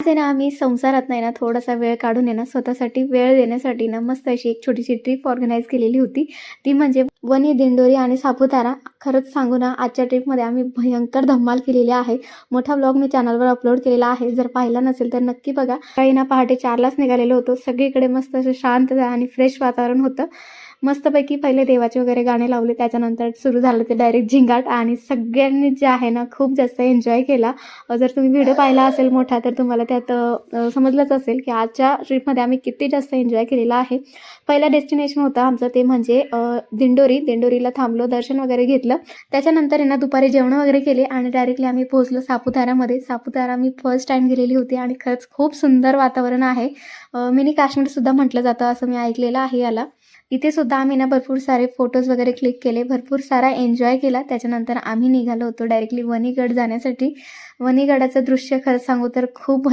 आहे ना आम्ही संसारात नाही ना थोडासा वेळ काढून आहे ना स्वतःसाठी वेळ देण्यासाठी ना मस्त अशी एक छोटीशी ट्रिप ऑर्गनाईज केलेली होती. ती म्हणजे वणी, दिंडोरी आणि सापुतारा. खरंच सांगू ना आजच्या ट्रिपमध्ये आम्ही भयंकर धमाल केलेली आहे. मोठा व्लॉग मी चॅनलवर अपलोड केलेला आहे, जर पाहिला नसेल तर नक्की बघा. काही ना पहाटे 4लाच निघालेलो होतो. सगळीकडे मस्त असं शांत आणि फ्रेश वातावरण होतं. मस्तपैकी पहिले देवाचे वगैरे गाणे लावले, त्याच्यानंतर सुरू झालं ते डायरेक्ट झिंगाट आणि सगळ्यांनी जे आहे ना खूप जास्त एन्जॉय केला. जर तुम्ही व्हिडिओ पाहिला असेल मोठा तर तुम्हाला त्यात समजलंच असेल की आजच्या ट्रिपमध्ये आम्ही किती जास्त एन्जॉय केलेला आहे. पहिला डेस्टिनेशन होतं आमचं ते म्हणजे दिंडोरीला थांबलो, दर्शन वगैरे घेतलं. त्याच्यानंतर ना दुपारी जेवण वगैरे केले आणि डायरेक्टली आम्ही पोहोचलो सापुतारामध्ये. सापुतारा मी फर्स्ट टाइम गेलेली होती आणि खरंच खूप सुंदर वातावरण आहे. मिनी काश्मीरसुद्धा म्हटलं जातं असं मी ऐकलेलं आहे याला. इथे सुद्धा आम्ही ना भरपूर सारे फोटोज वगैरे क्लिक केले, भरपूर सारा एन्जॉय केला. त्याच्यानंतर आम्ही निघालो होतो डायरेक्टली वणीगड जाण्यासाठी. वणीगडाचं दृश्य खरं सांगू तर खूप